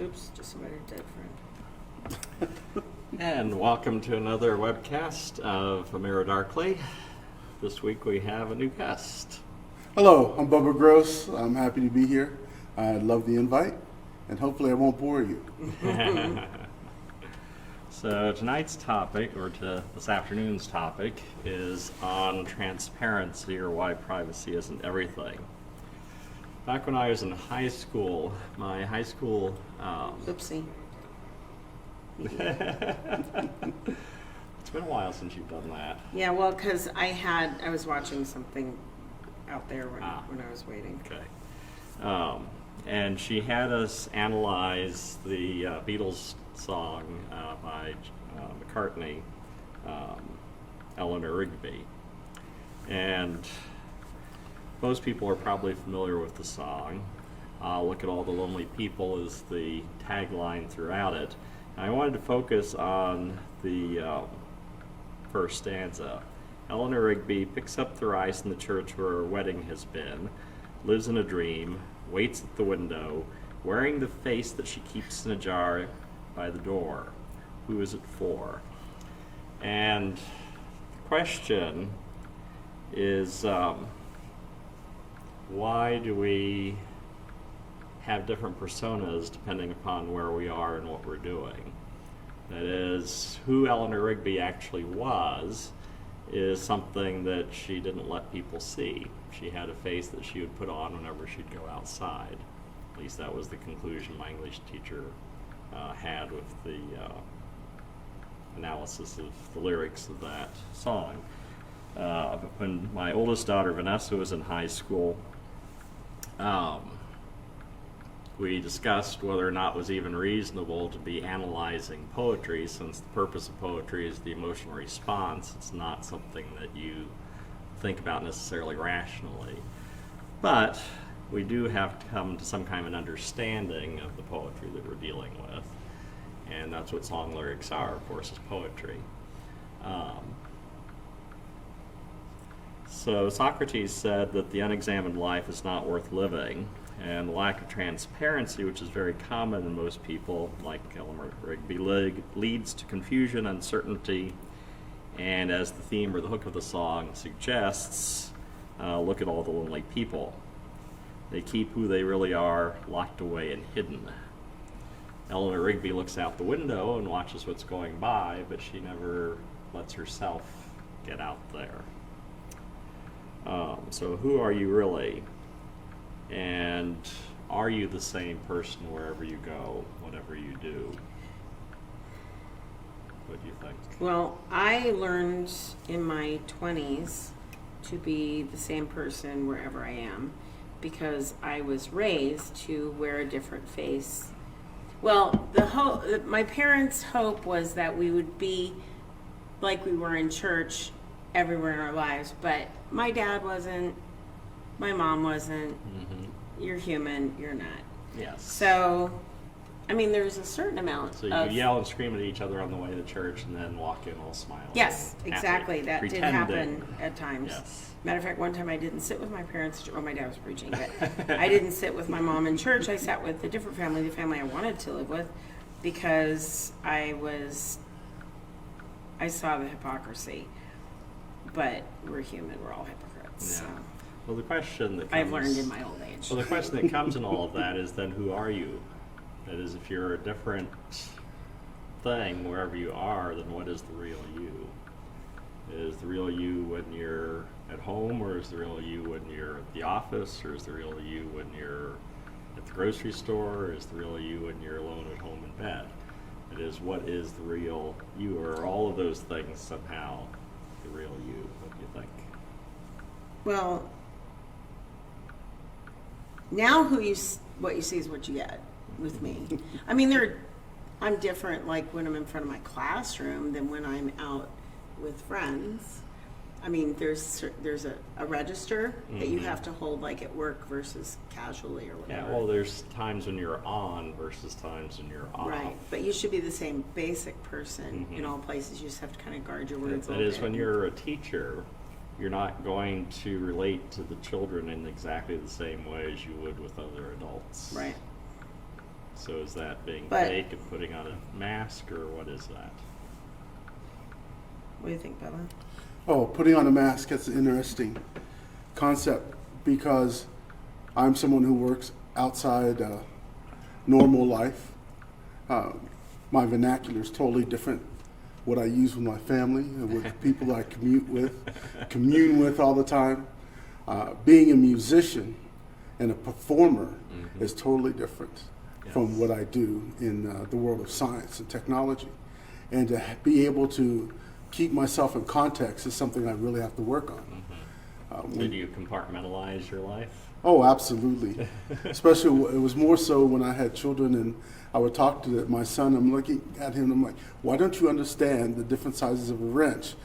Oops, just somebody dead friend. And welcome to another webcast of Amira Darkly. This week we have a new guest. Hello, I'm Bubba Gross. I'm happy to be here. I love the invite, and hopefully I won't bore you. So tonight's topic, or this afternoon's topic, is on transparency, or why privacy isn't everything. Back when I was in high school, my high school Oopsie. it's been a while since you've done that. Yeah, well, because I was watching something out there when I was waiting. Okay. And she had us analyze the Beatles song by McCartney, Eleanor Rigby. And most people are probably familiar with the song. Look at all the lonely people is the tagline throughout it. I wanted to focus on the first stanza. Eleanor Rigby picks up the rice in the church where her wedding has been, lives in a dream, waits at the window, wearing the face that she keeps in a jar by the door. Who is it for? And the question is, why do we have different personas depending upon where we are and what we're doing? That is, who Eleanor Rigby actually was is something that she didn't let people see. She had a face that she would put on whenever she'd go outside. At least that was the conclusion my English teacher had with the analysis of the lyrics of that song. But when my oldest daughter Vanessa was in high school, we discussed whether or not it was even reasonable to be analyzing poetry, since the purpose of poetry is the emotional response. It's not something that you think about necessarily rationally. But we do have to come to some kind of an understanding of the poetry that we're dealing with. And that's what song lyrics are, of course, is poetry. So Socrates said that the unexamined life is not worth living, and the lack of transparency, which is very common in most people, like Eleanor Rigby, leads to confusion, uncertainty, and as the theme or the hook of the song suggests, look at all the lonely people. They keep who they really are locked away and hidden. Eleanor Rigby looks out the window and watches what's going by, but she never lets herself get out there. So who are you really? And are you the same person wherever you go, whatever you do? What do you think? Well, I learned in my 20s to be the same person wherever I am because I was raised to wear a different face. Well, my parents' hope was that we would be like we were in church everywhere in our lives, but my dad wasn't, my mom wasn't. Mm-hmm. You're human, you're not. Yes. So, I mean, there's a certain amount So you of... yell and scream at each other on the way to church and then walk in all smiling. Yes, happy, exactly. That did pretending. happen at times. Yes. Matter of fact, one time I didn't sit with my parents, my dad was preaching, but I didn't sit with my mom in church. I sat with a different family, the family I wanted to live with, because I saw the hypocrisy. But we're human, we're all hypocrites. Yeah. So. Well, the question that comes, I've learned in my old age. Well, the question that comes in all of that is then who are you? That is, if you're a different thing wherever you are, then what is the real you? Is the real you when you're at home, or is the real you when you're at the office, or is the real you when you're at the grocery store, or is the real you when you're alone at home in bed? It is, what is the real you, or are all of those things somehow the real you? What do you think? Well, now what you see is what you get with me. I mean, I'm different like when I'm in front of my classroom than when I'm out with friends. I mean, there's a register that you have to hold like at work versus casually or whatever. Yeah, well, there's times when you're on versus times when you're off. Right, but you should be the same basic person in all places. You just have to kind of guard your words a That little is, bit. when you're a teacher, you're not going to relate to the children in exactly the same way as you would with other adults. Right. So is that being But- fake and putting on a mask, or what is that? What do you think, Bella? Oh, putting on a mask, that's an interesting concept because I'm someone who works outside normal life. My vernacular is totally different. What I use with my family and with the people I commune with all the time. Being a musician and a performer is totally different from what I do in the world of science and technology. And to be able to keep myself in context is something I really have to work on. Did you compartmentalize your life? Oh, absolutely. Especially, it was more so when I had children and I would talk to my son. I'm looking at him and I'm like, why don't you understand the different sizes of a wrench?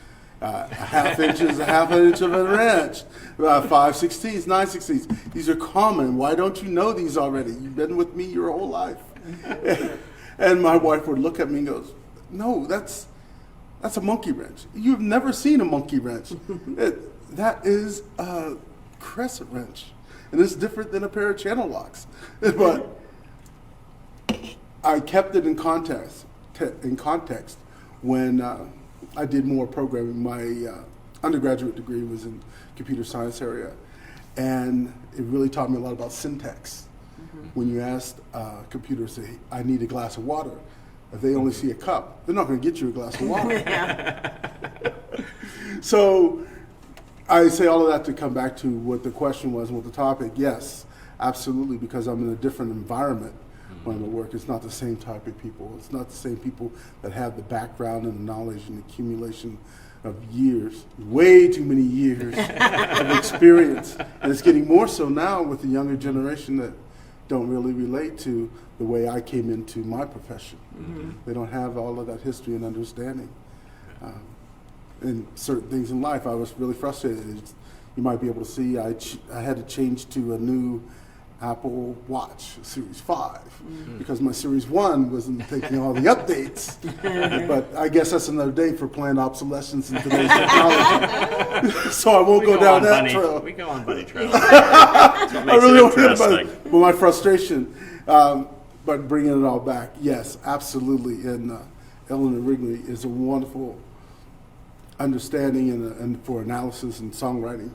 A half inch is a half an inch of a wrench. 5/16, 9/16. These are common. Why don't you know these already? You've been with me your whole life. And my wife would look at me and goes, no, that's a monkey wrench. You've never seen a monkey wrench. That is a crescent wrench. And it's different than a pair of channel locks. But I kept it in context when I did more programming. My undergraduate degree was in computer science area. And it really taught me a lot about syntax. When you asked computers, say, I need a glass of water, if they only see a cup, they're not going to get you a glass of water. So I say all of that to come back to what the question was and what the topic. Yes, absolutely, because I'm in a different environment when I'm at work. It's not the same type of people. It's not the same people that have the background and the knowledge and accumulation of years, way too many years of experience. And it's getting more so now with the younger generation that don't really relate to the way I came into my profession. They don't have all of that history and understanding. And certain things in life, I was really frustrated. You might be able to see I had to change to a new Apple Watch Series 5 because my Series 1 wasn't taking all the updates. But I guess that's another day for planned obsolescence in today's technology. So I won't go down that trail. We go on bunny trails. That's what I makes really it don't think about interesting. it. But my frustration, but bringing it all back, yes, absolutely. And Eleanor Wrigley is a wonderful understanding and for analysis and songwriting.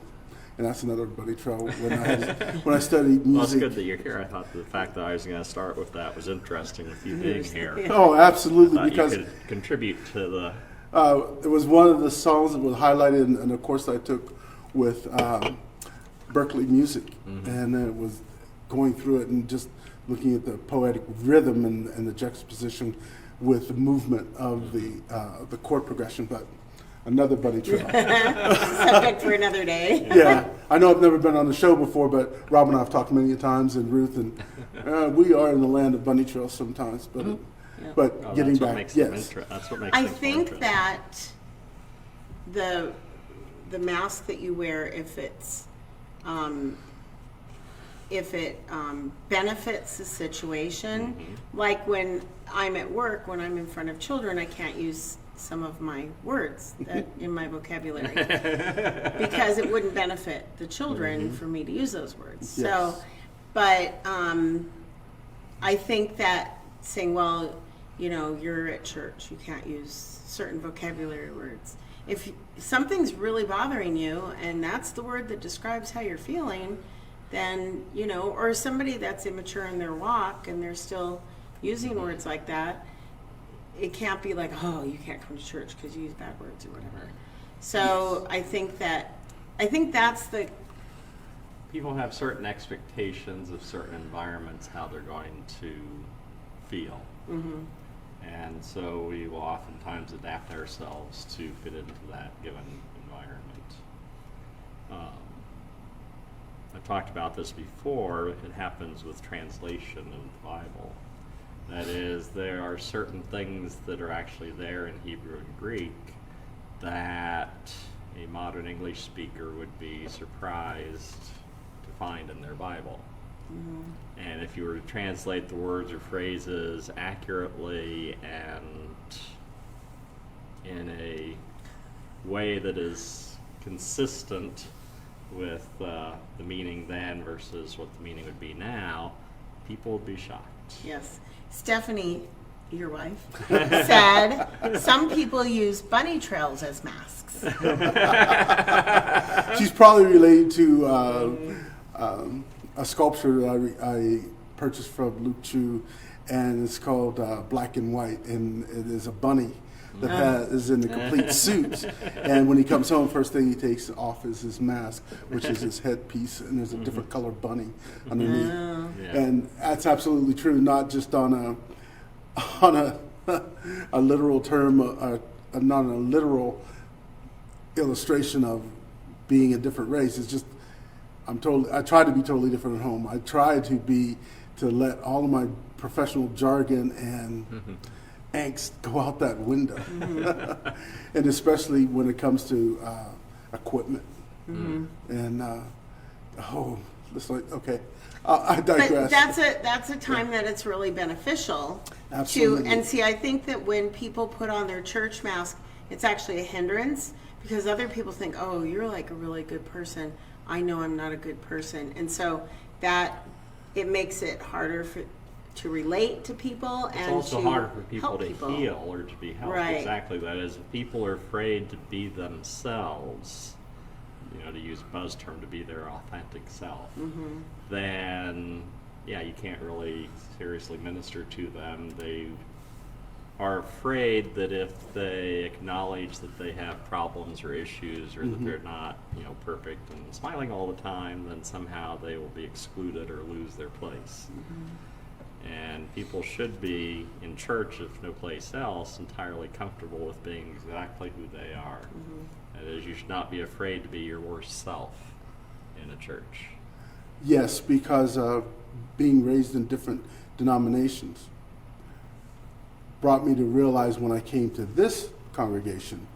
And that's another bunny trail. When I studied music. Well, it's good that you're here. I thought the fact that I was going to start with that was interesting with you being here. Oh, absolutely, Thought because you could contribute to the. it was one of the songs that was highlighted in a course I took with Berkeley Music, and it was going through it and just looking at the poetic rhythm and the juxtaposition with the movement of the chord progression. But another bunny trail. Subject for another day. Yeah, I know I've never been on the show before, but Rob and I have talked many times, and Ruth, and we are in the land of bunny trails sometimes. But but Oh, getting that's what back, makes them yes. that's what makes I things more think interesting. that the mask that you wear, if it benefits the situation, like when I'm at work, when I'm in front of children, I can't use some of my words that in my vocabulary because it wouldn't benefit the children for me to use those words. Yes. So, but I think that saying, well, you know, you're at church, you can't use certain vocabulary words. If something's really bothering you and that's the word that describes how you're feeling, then, you know, or somebody that's immature in their walk and they're still using words like that, it can't be like, oh, you can't come to church because you use bad words or whatever. So I think that's the. People have certain expectations of certain environments, how they're going to feel. And so we will oftentimes adapt ourselves to fit into that given environment. I've talked about this before. It happens with translation of the Bible. That is, there are certain things that are actually there in Hebrew and Greek that a modern English speaker would be surprised to find in their Bible. And if you were to translate the words or phrases accurately and in a way that is consistent with the meaning then versus what the meaning would be now, people would be shocked. Yes. Stephanie, your wife, said some people use bunny trails as masks. She's probably related to a sculpture that I purchased from Luke Chu, and it's called Black and White, and it is a bunny that is in a complete suit. And when he comes home, first thing he takes off is his mask, which is his headpiece, and there's a different color bunny underneath. Yeah. And that's absolutely true, not just on a literal term, not a literal illustration of being a different race. It's just I try to be totally different at home. I try to let all of my professional jargon and angst go out that window, and especially when it comes to equipment. And it's like, okay, I digress. But that's a time that it's really beneficial. Absolutely. And see, I think that when people put on their church mask, it's actually a hindrance, because other people think, oh, you're like a really good person. I know I'm not a good person. And so that it makes it harder to relate to people, It's and also to harder for people help to people. heal or to be helped. Right. Exactly. That is, if people are afraid to be themselves, to use a buzz term, to be their authentic self, then, yeah, you can't really seriously minister to them. They are afraid that if they acknowledge that they have problems or issues, or that they're not, perfect and smiling all the time, then somehow they will be excluded or lose their place. And people should be in church, if no place else, entirely comfortable with being exactly who they are. That is, you should not be afraid to be your worst self in a church. Yes, because being raised in different denominations brought me to realize when I came to this congregation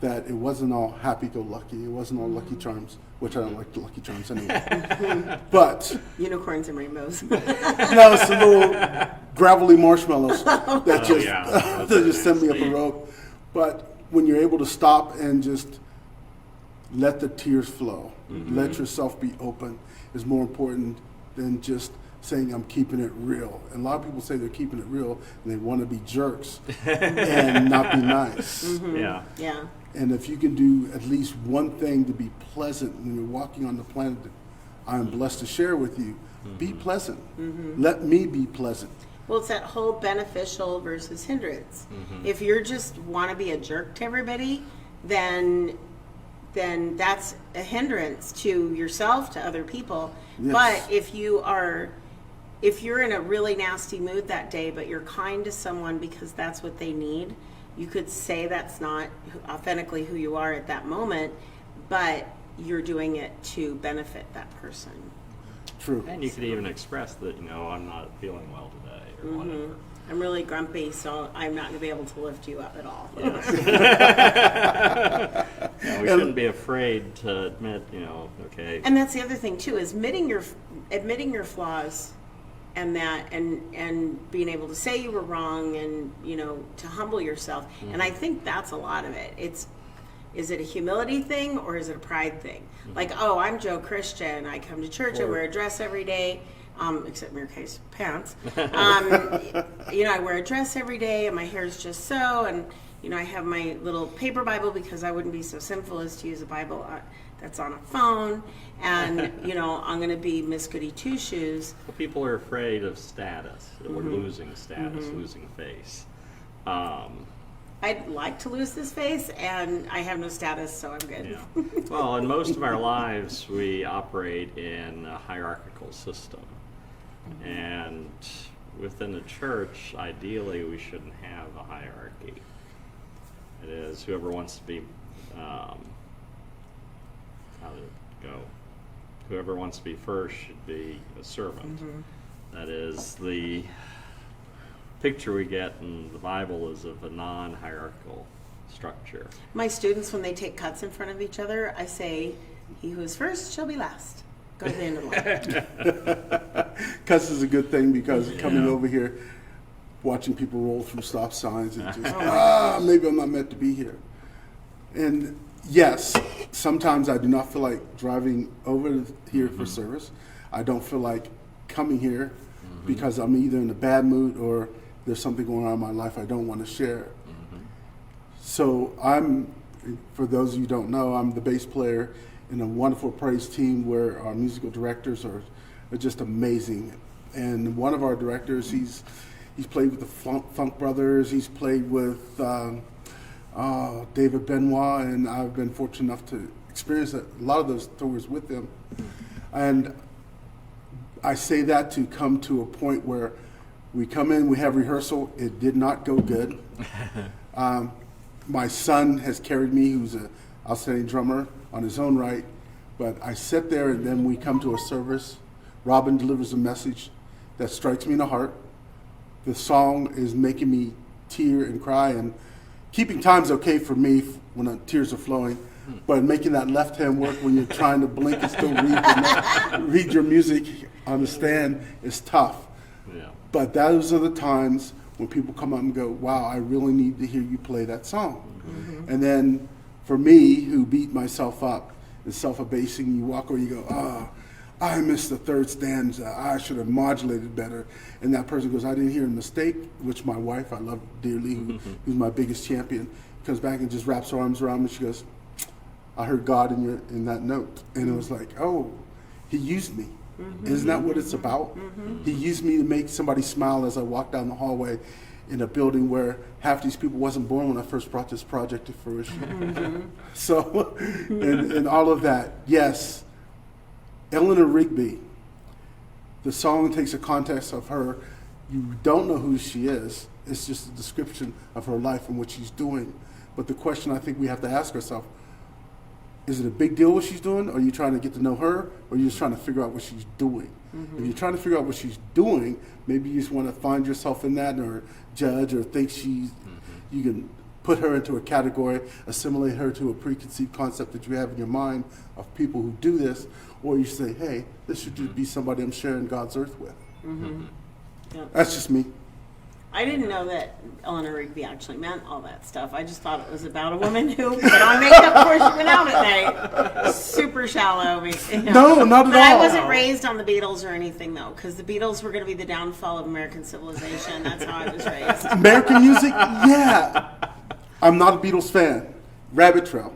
that it wasn't all happy-go-lucky. It wasn't all Lucky Charms, which I don't like the Lucky Charms anyway. But Unicorns and rainbows. no, it's the little gravelly marshmallows that just send me up a rope. But when you're able to stop and just let the tears flow, let yourself be open, is more important than just saying I'm keeping it real. And a lot of people say they're keeping it real and they want to be jerks and not be nice. Yeah. Yeah. And if you can do at least one thing to be pleasant when you're walking on the planet that I am blessed to share with you, be pleasant. Let me be pleasant. Well, it's that whole beneficial versus hindrance. If you're just want to be a jerk to everybody, then that's a hindrance to yourself, to other people. Yes. But if you're in a really nasty mood that day, but you're kind to someone because that's what they need, you could say that's not authentically who you are at that moment, but you're doing it to benefit that person. True. And you could even express that, I'm not feeling well today, or whatever. I'm really grumpy, so I'm not going to be able to lift you up at all. We shouldn't be afraid to admit, okay. And that's the other thing too, is admitting your flaws, and being able to say you were wrong, and to humble yourself. And I think that's a lot of it. Is it a humility thing, or is it a pride thing? Like, oh, I'm Joe Christian, I come to church, I wear a dress every day, except in your case, pants. I wear a dress every day, and my hair's just so, and I have my little paper Bible because I wouldn't be so sinful as to use a Bible that's on a phone, and I'm going to be Miss Goody Two Shoes. Well, people are afraid of status, or losing status, losing face. I'd like to lose this face, and I have no status, so I'm good. Yeah. Well, in most of our lives, we operate in a hierarchical system. And within the church, ideally, we shouldn't have a hierarchy. It is whoever wants to be, how did it go? Whoever wants to be first should be a servant. That is, the picture we get in the Bible is of a non-hierarchical structure. My students, when they take cuts in front of each other, I say, he who is first shall be last. Go to the end of the line. Cuss is a good thing, because coming over here, watching people roll through stop signs, and just, maybe I'm not meant to be here. And yes, sometimes I do not feel like driving over here for service. I don't feel like coming here because I'm either in a bad mood or there's something going on in my life I don't want to share. So for those of you who don't know, I'm the bass player in a wonderful praise team where our musical directors are just amazing. And one of our directors, he's played with the Funk Brothers, he's played with David Benoit, and I've been fortunate enough to experience a lot of those tours with him. And I say that to come to a point where we come in, we have rehearsal, it did not go good. My son has carried me, who's an outstanding drummer on his own right, but I sit there and then we come to a service. Robin delivers a message that strikes me in the heart. The song is making me tear and cry, and keeping time's okay for me when the tears are flowing, but making that left hand work when you're trying to blink and still read your music on the stand is tough. Yeah. But those are the times when people come up and go, wow, I really need to hear you play that song. And then for me, who beat myself up and self-abasing, you walk over and you go, I missed the third stanza. I should have modulated better. And that person goes, I didn't hear a mistake, which my wife, I love dearly, who's my biggest champion, comes back and just wraps her arms around me. She goes, I heard God in that note. And it was like, oh, he used me. Isn't that what it's about? He used me to make somebody smile as I walked down the hallway in a building where half these people wasn't born when I first brought this project to fruition. So, and all of that, yes. Eleanor Rigby, the song takes a context of her. You don't know who she is. It's just a description of her life and what she's doing. But the question I think we have to ask ourselves, is it a big deal what she's doing? Or are you trying to get to know her? Or are you just trying to figure out what she's doing? If you're trying to figure out what she's doing, maybe you just want to find yourself in that or judge or think you can put her into a category, assimilate her to a preconceived concept that you have in your mind of people who do this. Or you say, hey, this should just be somebody I'm sharing God's earth with. Yep. That's just me. I didn't know that Eleanor Rigby actually meant all that stuff. I just thought it was about a woman who put on makeup before she went out at night. Super shallow. No, not at But I all. wasn't raised on the Beatles or anything, though, because the Beatles were going to be the downfall of American civilization. That's how I was raised. American music? Yeah. I'm not a Beatles fan. Rabbit Trail.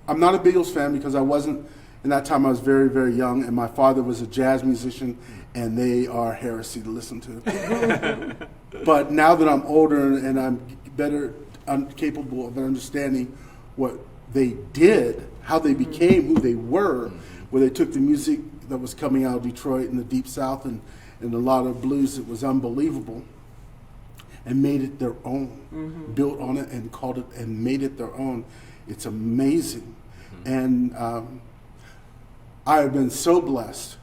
I'm not a Beatles fan because I wasn't, in that time I was very, very young, and my father was a jazz musician, and they are heresy to listen to. But now that I'm older and I'm capable of understanding what they did, how they became who they were, where they took the music that was coming out of Detroit and the Deep South and a lot of blues that was unbelievable, and made it their own, built on it and called it and made it their own. It's amazing. And I have been so blessed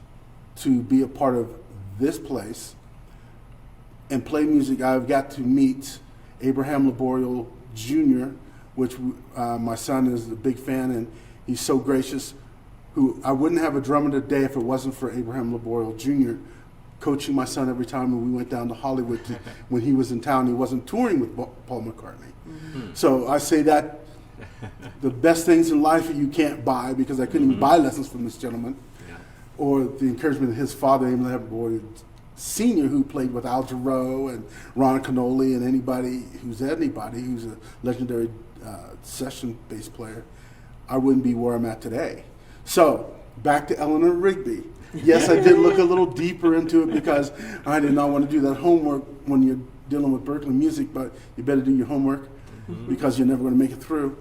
to be a part of this place and play music. I've got to meet Abraham Laboriel Jr., which my son is a big fan, and he's so gracious. Who I wouldn't have a drummer today if it wasn't for Abraham Laboriel Jr. coaching my son every time when we went down to Hollywood when he was in town. He wasn't touring with Paul McCartney. So I say that the best things in life you can't buy, because I couldn't even buy lessons from this gentleman, or the encouragement of his father, Abraham Laboriel Senior, who played with Al Jarreau and Ron Canoli and anybody who's a legendary session bass player. I wouldn't be where I'm at today. So back to Eleanor Rigby. Yes, I did look a little deeper into it because I did not want to do that homework when you're dealing with Berklee music, but you better do your homework because you're never going to make it through.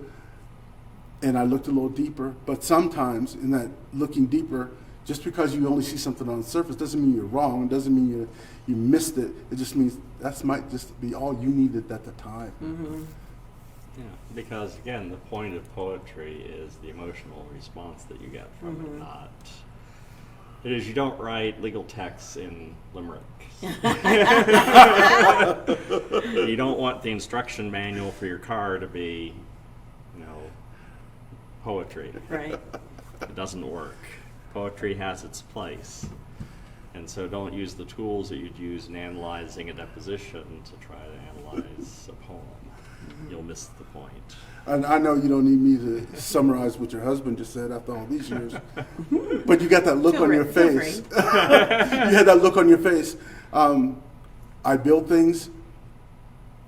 And I looked a little deeper, but sometimes in that looking deeper, just because you only see something on the surface doesn't mean you're wrong. It doesn't mean you missed it. It just means that might just be all you needed at the time. Yeah, because again, the point of poetry is the emotional response that you get from it, not. It is, you don't write legal texts in limericks. You don't want the instruction manual for your car to be, poetry. Right. It doesn't work. Poetry has its place. And so don't use the tools that you'd use in analyzing a deposition to try to analyze a poem. You'll miss the point. And I know you don't need me to summarize what your husband just said after all these years, but you got that look on your face. You had that look on your face. I build things,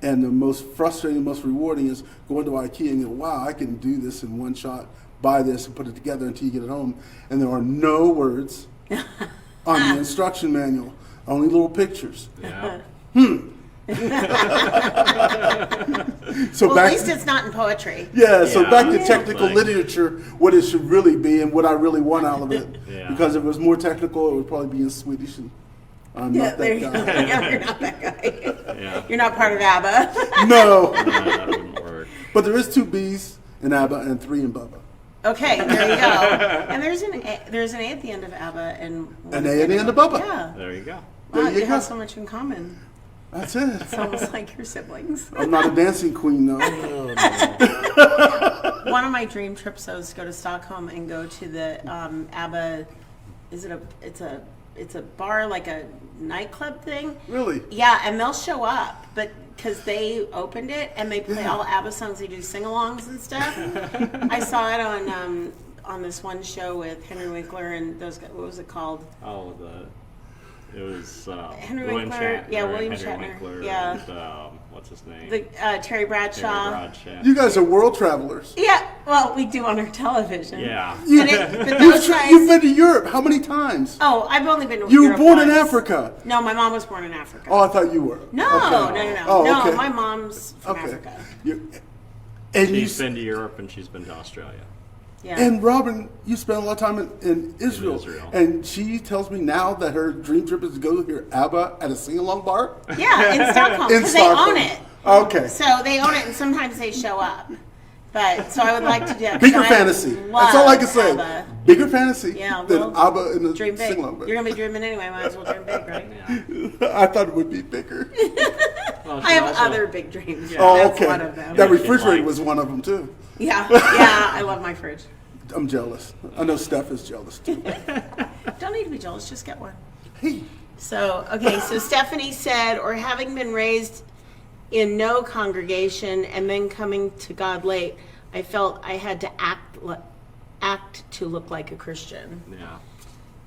and the most frustrating, most rewarding is going to IKEA and go, wow, I can do this in one shot, buy this and put it together until you get it home. And there are no words on the instruction manual, only little pictures. Yeah. So Well, back, at least it's not in poetry. yeah, so Yeah. back to technical Like- literature, what it should really be and what I really want out of it. Yeah. Because if it was more technical, it would probably be in Swedish, and I'm Yeah, not there that you guy. go. Yeah, you're not that guy. Yeah. You're not part of ABBA. No, That wouldn't work. but there is 2 B's in ABBA and 3 in Bubba. Okay, there you go. And there's an A at the end of ABBA and An A at the end of Bubba. Yeah. There you go. Wow, There you you have go. so much in common. That's it. It's almost like your siblings. I'm not a dancing queen, though. One of my dream trips though is to go to Stockholm and go to the ABBA. It's a bar, like a nightclub thing. Really? Yeah, and they'll show up, but because they opened it and they play all ABBA songs, they do sing-alongs and stuff. I saw it on this one show with Henry Winkler and those guys. What was it called? Oh, it was Henry William Winkler. Shatner. Yeah, William Henry Shatner. Winkler Yeah. And, what's his name? The Terry Bradshaw. Terry Bradshaw. You guys are world travelers. Yeah, well, we do on our television. Yeah. You, But those guys. you've been to Europe how many times? Oh, I've only been to You were Europe born in once. Africa. No, my mom was born in Africa. Oh, I thought you were. No, Okay. no. Oh, No, okay. my mom's from Okay. Africa. And She's been to Europe and she's been to Australia. Yeah. And Robin, you spent a lot of time in Israel. Israel. And she tells me now that her dream trip is to go hear ABBA at a sing-along bar? yeah, in Stockholm, In because they Stockholm. own it. Okay. So they own it, and sometimes they show up. But so I would like to do that. Bigger I fantasy. That's love all I can say. ABBA. Bigger fantasy Yeah, than well, ABBA in the Dream big. sing-along bar. You're gonna be dreaming anyway. Might as well dream big, right? Yeah. I thought it would be bigger. Well, I have also- other big dreams. Oh, That's okay. one of them. That Yeah, refrigerator like- was one of them, too. Yeah, I love my fridge. I'm jealous. I know Steph is jealous, too. Don't need to be jealous. Just get one. Hey. So, okay, so Stephanie said, or having been raised in no congregation and then coming to God late, I felt I had to act to look like a Christian. Yeah.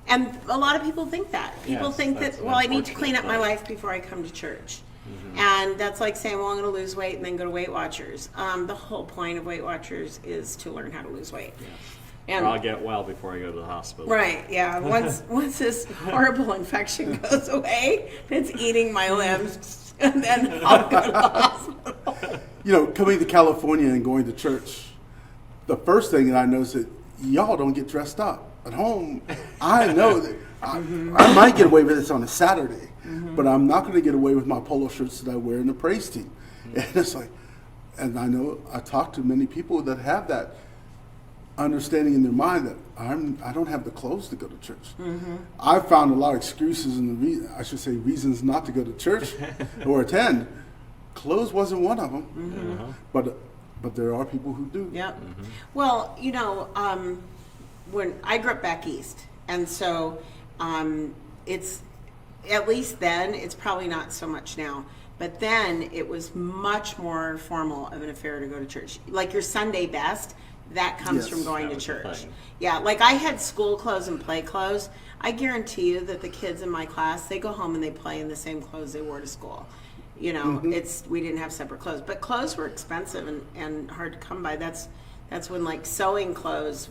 And a lot of people think that. People Yes, think that's that, an well, I need to clean up my unfortunate life before I come to church. And that's like saying, well, I'm going to lose weight and then go to Weight Watchers. The whole point of Weight Watchers is to learn how to lose weight. And Or I'll get well before I go to the hospital. right, yeah. Once this horrible infection goes away, it's eating my limbs, and then I'll go to the hospital. You know, coming to California and going to church, the first thing that I know is that y'all don't get dressed up. At home, I know that I might get away with this on a Saturday, but I'm not going to get away with my polo shirts that I wear in the praise team. And it's like, and I know I talk to many people that have that understanding in their mind that I don't have the clothes to go to church. I've found a lot of excuses and reasons not to go to church or attend. Clothes wasn't one of them, but there are people who do. Yep. Well, you know, when I grew up back east, and so it's at least then it's probably not so much now. But then it was much more formal of an affair to go to church. Like your Sunday best, that comes Yes. from going That to was the church. thing. Yeah, like I had school clothes and play clothes. I guarantee you that the kids in my class, they go home and they play in the same clothes they wore to school. You know, we didn't have separate clothes, but clothes were expensive and hard to come by. That's when like sewing clothes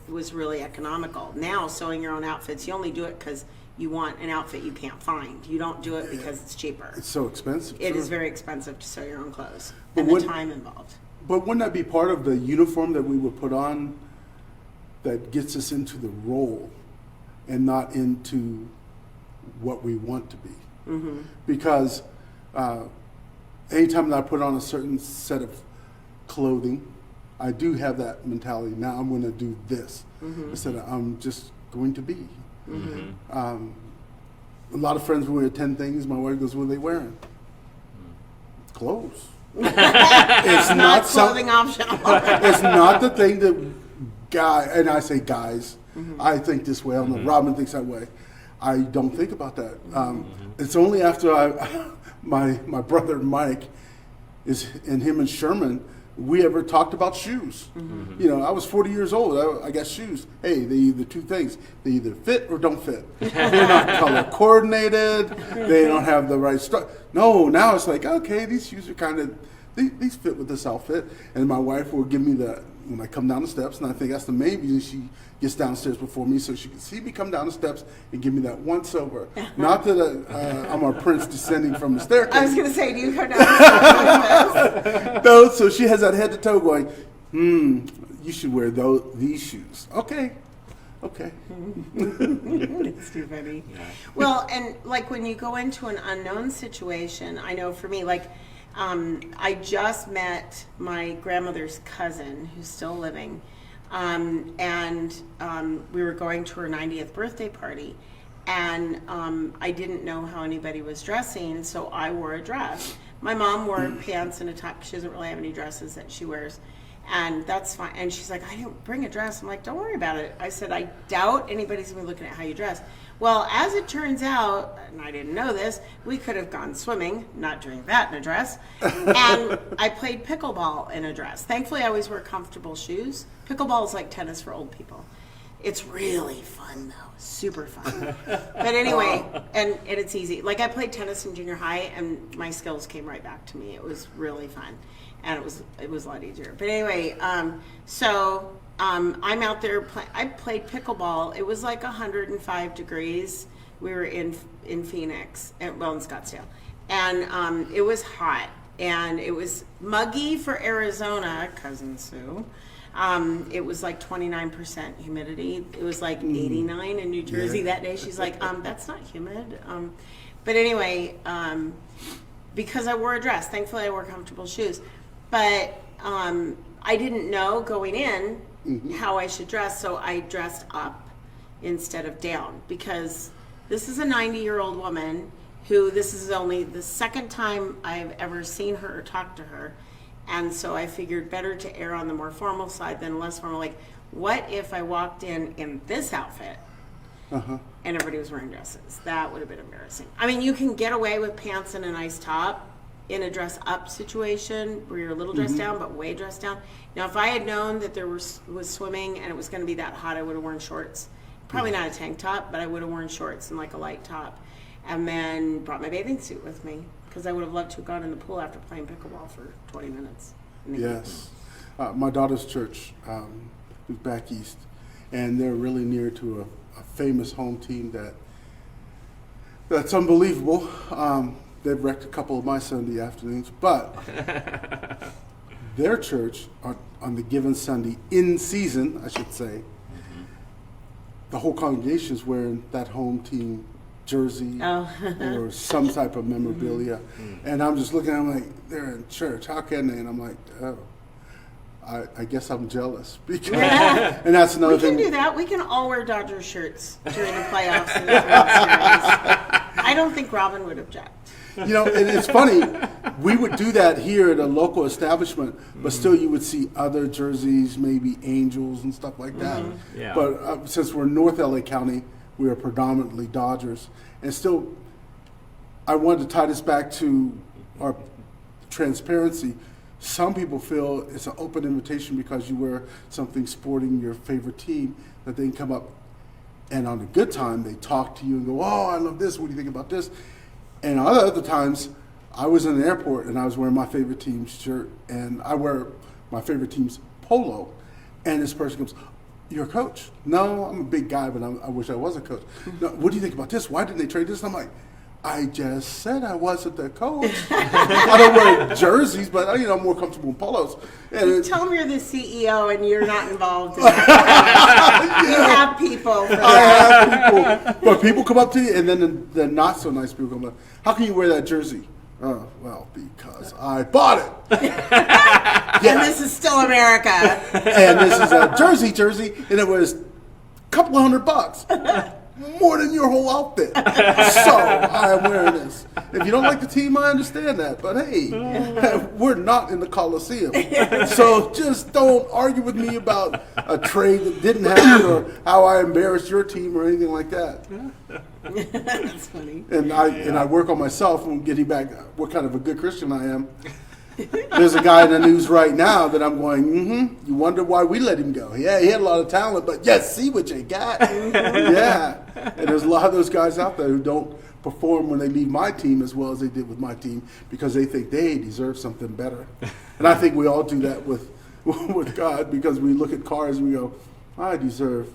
was really economical. Now sewing your own outfits, you only do it because you want an outfit you can't find. You don't do it because it's cheaper. It's so expensive. It sure. is very expensive to sew your own clothes But and the what- time involved. But wouldn't that be part of the uniform that we would put on that gets us into the role and not into what we want to be? Because anytime that I put on a certain set of clothing, I do have that mentality. Now I'm going to do this instead of I'm just going to be. A lot of friends, when we attend things, my wife goes, "What are they wearing?" Clothes. It's Not some- clothing optional. it's not the thing that and I say guys, I think this way. I don't know. Robin thinks that way. I don't think about that. It's only after my brother Mike and him and Sherman we ever talked about shoes. You know, I was 40 years old. I got shoes. Hey, they either two things. They either fit or don't fit. They're not color coordinated. They don't have the right structure. No, now it's like, okay, these shoes are kind of, these fit with this outfit. And my wife will give me when I come down the steps, and I think that's the main reason she gets downstairs before me, so she can see me come down the steps and give me that once over. Not that I'm a prince descending from the staircase. I was going to say, do you come down the stairs? No, so she has that head to toe going, you should wear these shoes. Okay. It's too funny. Well, and like when you go into an unknown situation, I know for me, like I just met my grandmother's cousin who's still living, and we were going to her 90th birthday party, and I didn't know how anybody was dressing, so I wore a dress. My mom wore pants and a top. She doesn't really have any dresses that she wears, and that's fine. And she's like, I didn't bring a dress. I'm like, don't worry about it. I said, I doubt anybody's gonna be looking at how you dress. Well, as it turns out, and I didn't know this, we could have gone swimming, not doing that in a dress, and I played pickleball in a dress. Thankfully, I always wear comfortable shoes. Pickleball is like tennis for old people. It's really fun, though. Super fun. But anyway, and it's easy. Like, I played tennis in junior high, and my skills came right back to me. It was really fun, and it was a lot easier. But anyway, I'm out there. I played pickleball. It was like 105 degrees. We were in Phoenix, in Scottsdale, and it was hot, and it was muggy for Arizona, Cousin Sue. It was like 29% humidity. It was like 89 in New Jersey that day. She's like, that's not humid. But anyway, because I wore a dress, thankfully I wore comfortable shoes. But I didn't know going in how I should dress, so I dressed up instead of down, because this is a 90-year-old woman who, this is only the second time I've ever seen her or talked to her. And so I figured better to err on the more formal side than less formal. Like, what if I walked in this outfit and everybody was wearing dresses? That would have been embarrassing. I mean, you can get away with pants and a nice top in a dress up situation where you're a little dressed down, but way dressed down. Now, if I had known that there was swimming and it was going to be that hot, I would have worn shorts. Probably not a tank top, but I would have worn shorts and like a light top. And then brought my bathing suit with me, because I would have loved to have gone in the pool after playing pickleball for 20 minutes. Yes. My daughter's church is back east, and they're really near to a famous home team that's unbelievable. They've wrecked a couple of my Sunday afternoons, but their church, on the given Sunday, in season, I should say, the whole congregation is wearing that home team jersey or some type of memorabilia. And I'm just looking at them like, they're in church. How can they? And I'm like, oh, I guess I'm jealous. Because, and that's another thing. We can do that. We can all wear Dodgers shirts during the playoffs and the World Series. I don't think Robin would object. You know, and it's funny, we would do that here at a local establishment, but still you would see other jerseys, maybe Angels and stuff like that. Yeah. But since we're in North LA County, we are predominantly Dodgers. And still, I wanted to tie this back to our transparency. Some people feel it's an open invitation because you wear something sporting your favorite team, that they can come up and on a good time, they talk to you and go, oh, I love this. What do you think about this? And other times, I was in the airport and I was wearing my favorite team's shirt, and I wear my favorite team's polo. And this person comes, you're a coach? No, I'm a big guy, but I wish I was a coach. No, what do you think about this? Why didn't they trade this? And I'm like, I just said I wasn't the coach. I don't wear jerseys, but I'm more comfortable in polos. And Tell them you're the CEO and you're not involved in that. You have people. For that. I have people, but people come up to you, and then the not so nice people come up. How can you wear that jersey? Oh, well, because I bought it. And this is still America. And this is a jersey, and it was a couple of $100. More than your whole outfit. So I am wearing this. If you don't like the team, I understand that. But hey, we're not in the Coliseum. So just don't argue with me about a trade that didn't happen or how I embarrassed your team or anything like that. That's funny. And I work on myself and getting back what kind of a good Christian I am. There's a guy in the news right now that I'm going, you wonder why we let him go. Yeah, he had a lot of talent, but see what you got. Yeah. And there's a lot of those guys out there who don't perform when they leave my team as well as they did with my team because they think they deserve something better. And I think we all do that with God because we look at cars and we go, I deserve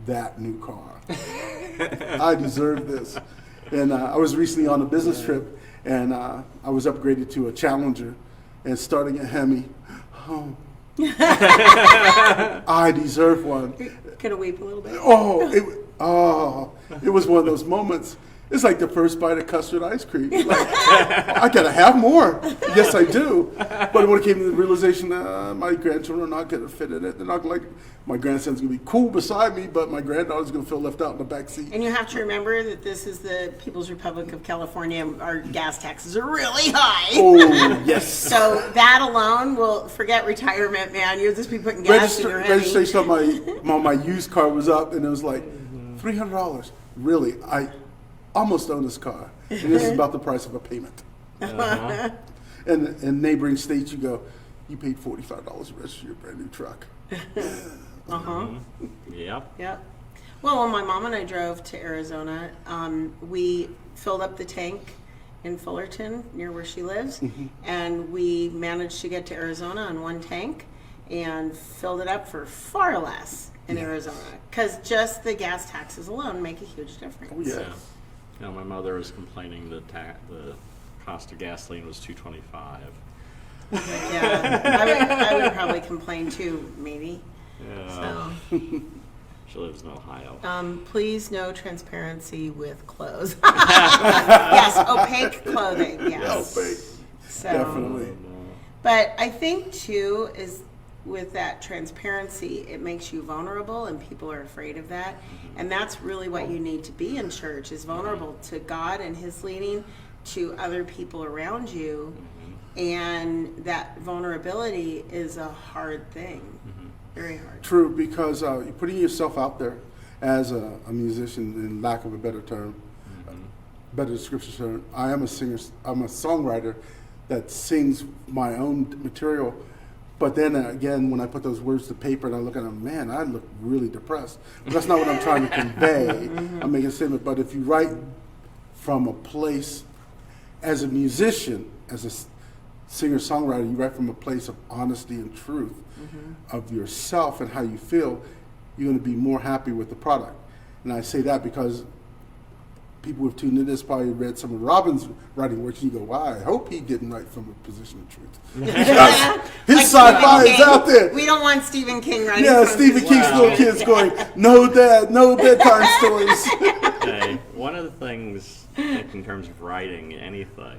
that new car. I deserve this. And I was recently on a business trip, and I was upgraded to a Challenger, and starting a Hemi. Oh, I deserve one. Gonna weep a little bit. It was one of those moments. It's like the first bite of custard ice cream. Like, I gotta have more. Yes, I do. But when it came to the realization, my grandchildren are not gonna fit in it. They're not like my grandson's gonna be cool beside me, but my granddaughter's gonna feel left out in the back seat. And you have to remember that this is the People's Republic of California. Our gas taxes are really high. Oh yes. So that alone will forget retirement, man. You'll just be putting gas in your Hemi. Registration on my used car was up, and it was like $300. Really, I almost own this car, and this is about the price of a payment. Uh-huh. And in neighboring states, you go, you paid $45 to register your brand new truck. Yep. Yep. Well, when my mom and I drove to Arizona, we filled up the tank in Fullerton, near where she lives, and we managed to get to Arizona on one tank and filled it up for far less in Arizona, because just the gas taxes alone make a huge difference. Oh, yeah. Yeah. You know, my mother was complaining that the cost of gasoline was $2.25. Yeah, I would probably complain too, maybe. Yeah. So, She lives in Ohio. please no transparency with clothes. Yes, opaque clothing. Yes. Opaque. So, Definitely. but I think too is with that transparency, it makes you vulnerable, and people are afraid of that. And that's really what you need to be in church, is vulnerable to God and His leading, to other people around you. And that vulnerability is a hard thing, very hard. True, because you're putting yourself out there as a musician, in lack of a better term, better description term. I am a singer, I'm a songwriter that sings my own material. But then again, when I put those words to paper and I look at them, man, I look really depressed. But that's not what I'm trying to convey. I'm making a statement. But if you write from a place as a musician, as a singer-songwriter, you write from a place of honesty and truth of yourself and how you feel, you're going to be more happy with the product. And I say that because people who've tuned in this probably read some of Robin's writing works, and you go, wow, I hope he didn't write from a position of truth. Because his Like sci-fi Stephen is King. out there. We don't want Stephen King writing. Yeah, from Stephen his King's work. little kids going, no dad, no bedtime stories. Okay, one of the things in terms of writing anything,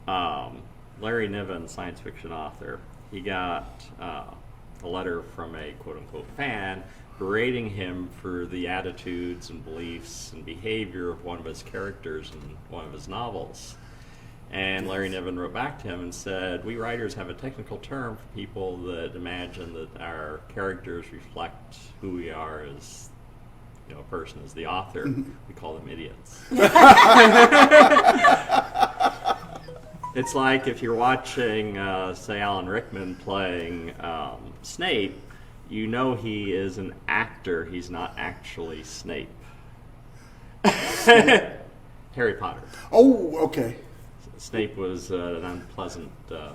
Larry Niven, science fiction author, he got a letter from a quote-unquote fan berating him for the attitudes and beliefs and behavior of one of his characters in one of his novels. And Larry Niven wrote back to him and said, we writers have a technical term for people that imagine that our characters reflect who we are as a person, as the author. We call them idiots. It's like if you're watching, say, Alan Rickman playing Snape, you know he is an actor. He's not actually Snape. Harry Potter. Oh, okay. Snape was an unpleasant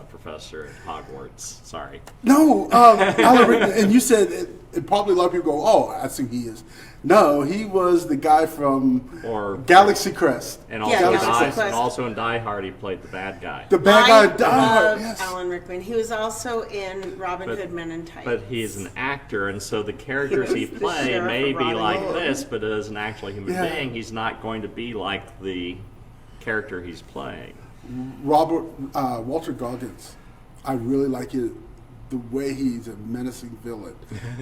professor at Hogwarts. Sorry. No, Alan Rickman, and you said, and probably a lot of people go, oh, I see who he is. No, he was the guy from Galaxy Crest. And also, and also in Die Hard, he played the bad guy. The bad guy I died. love Yes. Alan Rickman. He was also in Robin Hood Men in Tights. But he's an actor, and so the characters he was the plays sheriff may of be Robin like Hood. this, but as an actual human Yeah. being, he's not going to be like the character he's playing. Walter Goggins, I really like it, the way he's a menacing villain.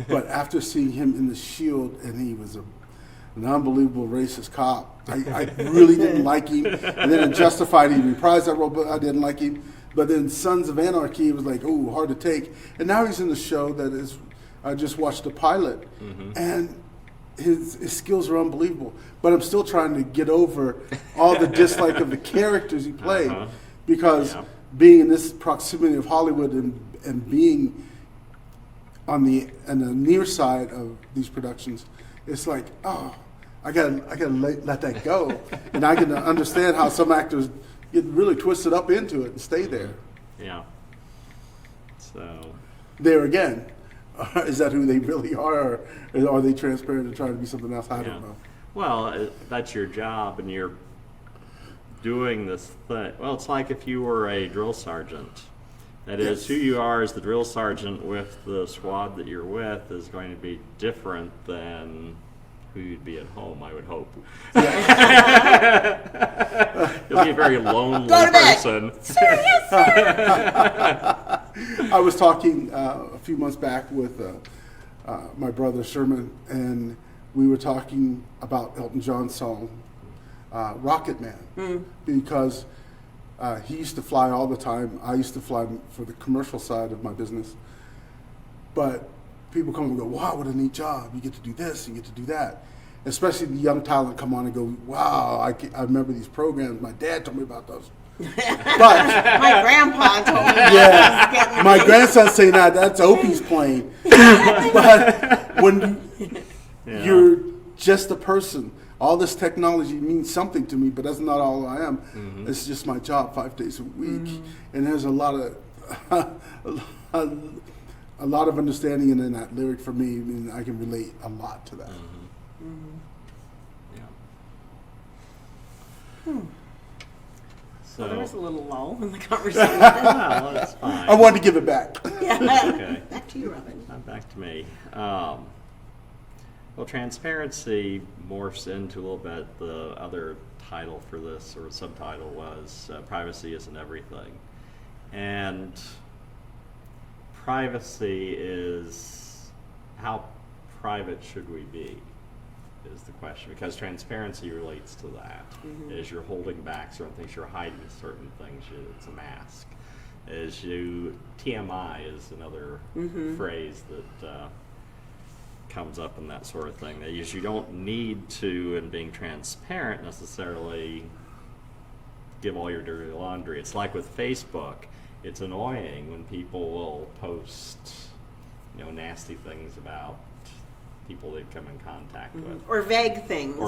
But after seeing him in The Shield, and he was an unbelievable racist cop, I really didn't like him. And then in Justified, he reprised that role, but I didn't like him. But then Sons of Anarchy, it was like, oh, hard to take. And now he's in the show that is, I just watched the pilot, and his skills are unbelievable. But I'm still trying to get over all the dislike of the characters he played. Because being in this proximity of Hollywood and being on the near side of these productions, it's like, oh, I gotta let that go, and I can understand how some actors get really twisted up into it and stay there. Yeah. So. There again, is that who they really are, or are they transparent and trying to be something else? I don't know. Well, that's your job, and you're doing this thing. Well, it's like if you were a drill sergeant. That is, who you are as the drill sergeant with the squad that you're with is going to be different than who you'd be at home, I would hope. You'll be a very lonely person. Sir, yes, sir. I was talking a few months back with my brother Sherman, and we were talking about Elton John's song, Rocket Man, because he used to fly all the time. I used to fly for the commercial side of my business. But people come and go, wow, what a neat job. You get to do this, you get to do that. Especially the young talent come on and go, wow, I remember these programs. My dad told me about those. But My grandpa told me. yeah, my grandson's saying that's Opie's playing. But when you're just a person, all this technology means something to me, but that's not all I am. Mm-hmm. It's just my job 5 days a week, and there's a lot of understanding in that lyric for me, and I can relate a lot to that. Yeah. So there was a little lull in the conversation. Well, that's fine. I wanted to give it back. Okay. Back to you, Robin. Back to me. Well, transparency morphs into a little bit. The other title for this, or subtitle, was Privacy Isn't Everything. And privacy is, how private should we be, is the question. Because transparency relates to that. As you're holding back certain things, you're hiding certain things, it's a mask. TMI is another phrase that comes up in that sort of thing. That is, you don't need to, in being transparent, necessarily give all your dirty laundry. It's like with Facebook. It's annoying when people will post, nasty things about people they've come in contact with. Or vague things.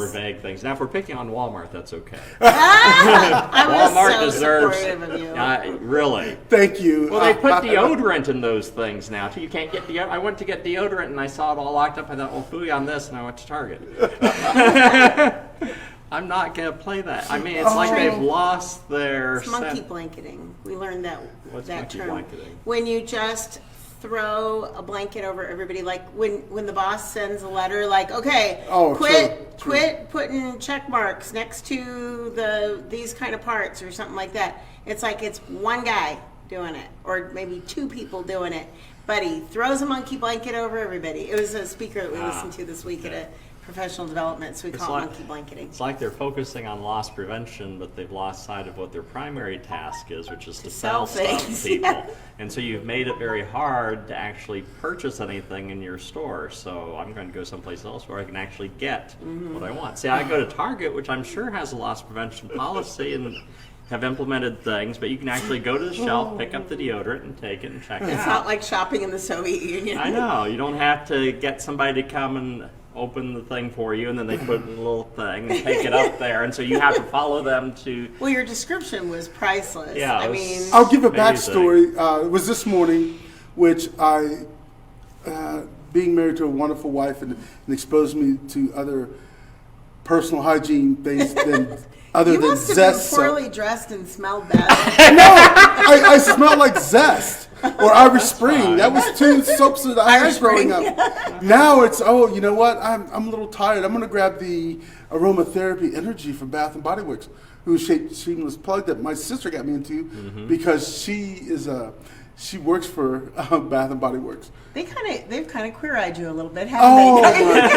Now, if we're picking on Walmart, that's okay. I was Walmart so deserves. supportive of you. Really. Thank you. Well, they put deodorant in those things now too. You can't get deodorant. I went to get deodorant and I saw it all locked up. I thought, well, phooey on this, and I went to Target. I'm not gonna play that. I mean, it's like they've lost their. It's monkey blanketing. We learned that. What's that monkey term. blanketing? When you just throw a blanket over everybody, like when the boss sends a letter, like, okay, quit putting check marks next to these kind of parts or something like that. It's like it's one guy doing it, or maybe 2 people doing it, but he throws a monkey blanket over everybody. It was a speaker that we listened to this week at a professional development, so we call it monkey blanketing. It's like they're focusing on loss prevention, but they've lost sight of what their primary task is, which is to sell stuff to people. Yeah. And so you've made it very hard to actually purchase anything in your store. So I'm going to go someplace else where I can actually get what I want. See, I go to Target, which I'm sure has a loss prevention policy and have implemented things, but you can actually go to the shelf, pick up the deodorant, and take it and check it out. It's not like shopping in the Soviet Union. I know. You don't have to get somebody to come and open the thing for you, and then they put in a little thing and take it up there, and so you have to follow them to. Well, your description was priceless. Yeah, I mean, I'll give a backstory. It was this morning, which being married to a wonderful wife and exposed me to other personal hygiene things than other you than must have Zest been poorly dressed and smelled bad. No, I smelled like Zest or Irish Spring. That was 2 soaps that I had growing up. Now it's, you know what? I'm a little tired. I'm going to grab the aromatherapy energy from Bath and Body Works, whose shameless plug that my sister got me into because she works for Bath and Body Works. They've kind of queer-eyed you a little bit, haven't they? My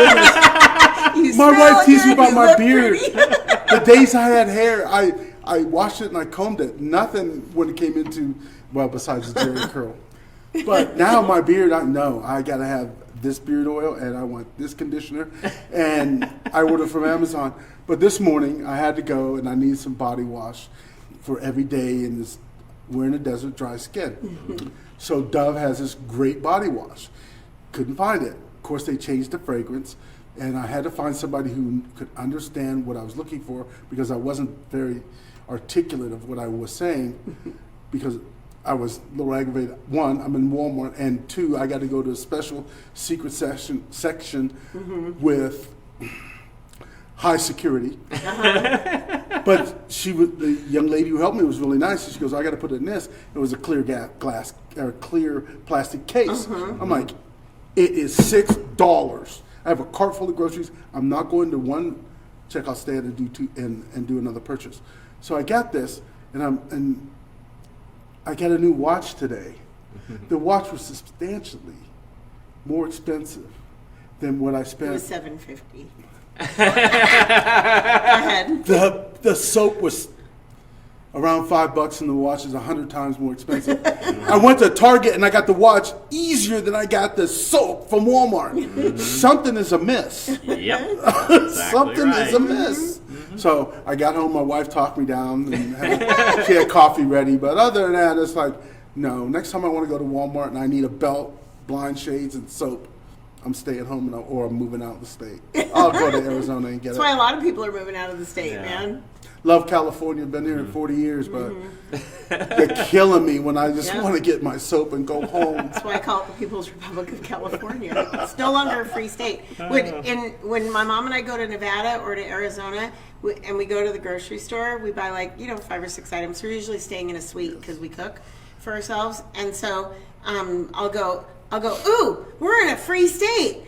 goodness. My wife teased me about my beard. The days I had hair, I washed it and I combed it. Nothing when it came into, well, besides the Jerry curl. But now my beard, I got to have this beard oil and I want this conditioner. And I ordered from Amazon. But this morning I had to go and I need some body wash for every day in this we're in the desert, dry skin. So Dove has this great body wash. Couldn't find it. Of course, they changed the fragrance, and I had to find somebody who could understand what I was looking for because I wasn't very articulate of what I was saying because I was a little aggravated. One, I'm in Walmart, and two, I got to go to a special secret section with high security. But the young lady who helped me was really nice. She goes, I got to put it in this. It was a clear glass or clear plastic case. I'm like, it is $6. I have a cart full of groceries. I'm not going to one checkout stand and do two and do another purchase. So I got this, and I got a new watch today. The watch was substantially more expensive than what I It spent. was $750. Go ahead. The soap was around $5, and the watch is 100 times more expensive. I went to Target and I got the watch easier than I got the soap from Walmart. Something is amiss. Yep. Exactly Something right. is amiss. So I got home, my wife talked me down, and she had coffee ready. But other than that, it's like, no, next time I want to go to Walmart and I need a belt, blind shades, and soap, I'm staying home or I'm moving out of the state. I'll go to Arizona and get That's it. why a lot of people are moving out of the state, Yeah. man. Love California, been here 40 years, but they're killing me when I just Yeah. want to get my soap and go home. That's why I call it the People's Republic of California. It's no longer a free state. When my mom and I go to Nevada or to Arizona, and we go to the grocery store, we buy 5 or 6 items. We're usually staying in a suite because we cook for ourselves, and so I'll go. Ooh, we're in a free state.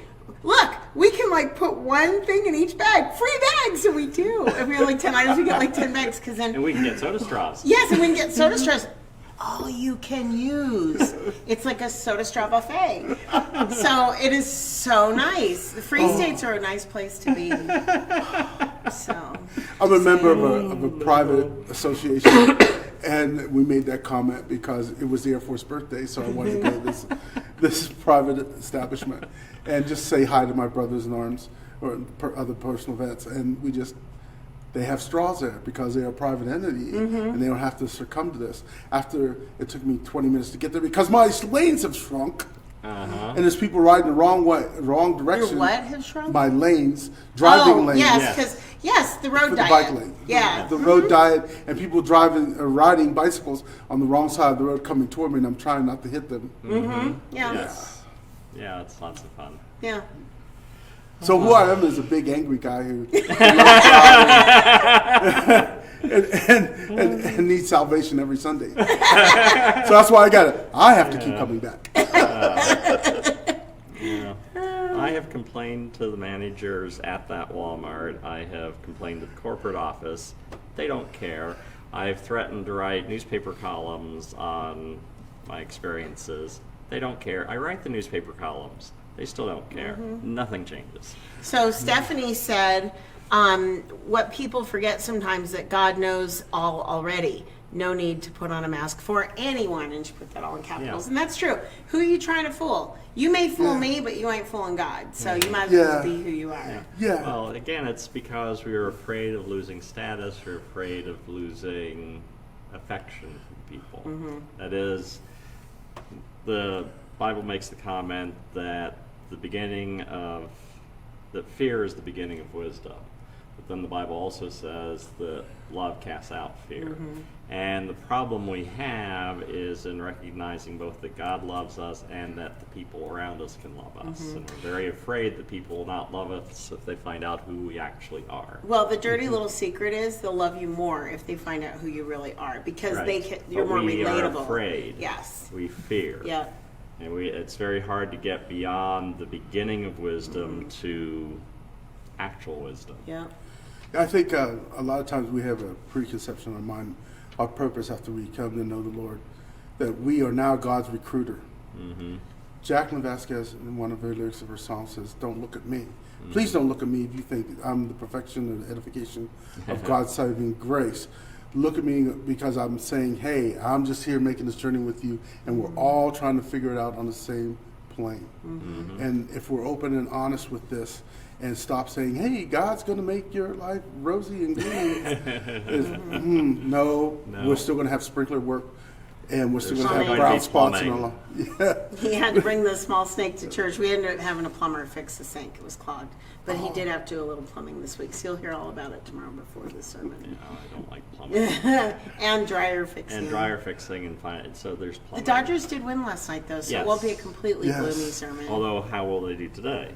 Look, we can put one thing in each bag, free bags, and we do. If we have 10 items, we get 10 bags because then. And we can get soda straws. Yes, and we can get soda straws. All you can use. It's like a soda straw buffet. So it is so nice. The free states are a nice place to be. So I'm a member of a private association, and we made that comment because it was the Air Force birthday, so I wanted to go to this private establishment and just say hi to my brothers in arms or other personal events, and they have straws there because they're a private entity and they don't have to succumb to this. After it took me 20 minutes to get there because my lanes have shrunk. And there's people riding the wrong direction. your what has shrunk? My lanes, driving lanes. Yes, because the road For the diet. bike lane. Yeah. The road diet, and people riding bicycles on the wrong side of the road coming toward me, and I'm trying not to hit them. Yeah. Yes. Yeah, it's lots of fun. Yeah. So who I am is a big angry guy who and needs salvation every Sunday. So that's why I have to keep coming back. Yeah. I have complained to the managers at that Walmart. I have complained to the corporate office. They don't care. I've threatened to write newspaper columns on my experiences. They don't care. I write the newspaper columns. They still don't care. Nothing changes. So Stephanie said, what people forget sometimes that God knows all already. No need to put on a mask for anyone, and she put that all in capitals. Yeah. And that's true. Who are you trying to fool? You may fool Yeah. me, but you ain't fooling God. So you might as well just be who you are. Yeah. Well, again, it's because we are afraid of losing status. We're afraid of losing affection from people. That is, the Bible makes the comment that that fear is the beginning of wisdom. But then the Bible also says that love casts out fear. And the problem we have is in recognizing both that God loves us and that the people around us can love us. And we're very afraid that people will not love us if they find out who we actually are. Well, the dirty little secret is they'll love you more if they find out who you really are because Right. you're But more we relatable. are afraid. Yes. We fear. Yeah. And it's very hard to get beyond the beginning of wisdom to actual wisdom. Yeah. I think a lot of times we have a preconception in our mind, our purpose after we come to know the Lord, that we are now God's recruiter. Jacqueline Vasquez, in one of her lyrics of her song, says, "Don't look at me. Please don't look at me if you think I'm the perfection and edification of God's saving grace. Look at me because I'm saying, hey, I'm just here making this journey with you, and we're all trying to figure it out on the same plane. And if we're open and honest with this and stop saying, hey, God's going to make your life rosy and green, no, No. we're still going to have sprinkler work and we're still There's going to still have going to brown be spots in our plumbing. lawn. Yeah. He had to bring the small snake to church. We ended up having a plumber fix the sink. It was clogged. But he did have to do a little plumbing this week, so you'll hear all about it tomorrow before the Yeah, sermon. I don't like plumbing. And dryer fixing. And dryer fixing and so there's The plumbing. Dodgers did win last night, though, so it won't be a Yes. completely Yes. gloomy sermon. Although, how will they do today?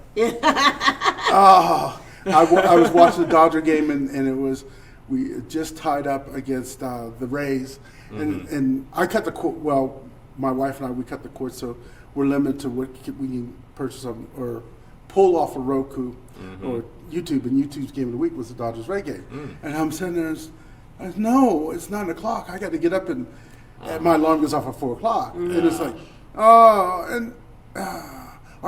Oh, I was watching the Dodger game, and it was, we just tied up against the Rays. And I cut the cord, well, my wife and I, we cut the cord, so we're limited to what we can purchase or pull off of Roku or YouTube. And YouTube's game of the week was the Dodgers Ray game. And I'm sitting there, no, it's 9 o'clock. I got to get up, and my alarm goes off at 4 o'clock. And it's like, are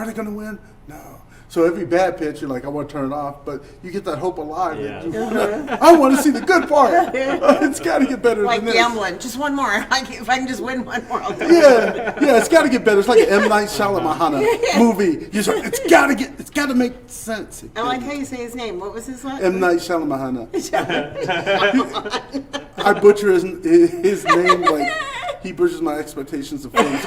they going to win? No. So every bad pitch, you're like, I want to turn it off, but you get that hope alive. Yeah. I want to see the good part. It's got to get better Like than this. gambling. Just one more. If I can just win one more, I'll do it. Yeah, it's got to get better. It's like an M. Night Shyamalan movie. It's got to make sense. I like how you say his name. What was his last M. Night Shyamalan. I butcher his name like he butchers my expectations of films.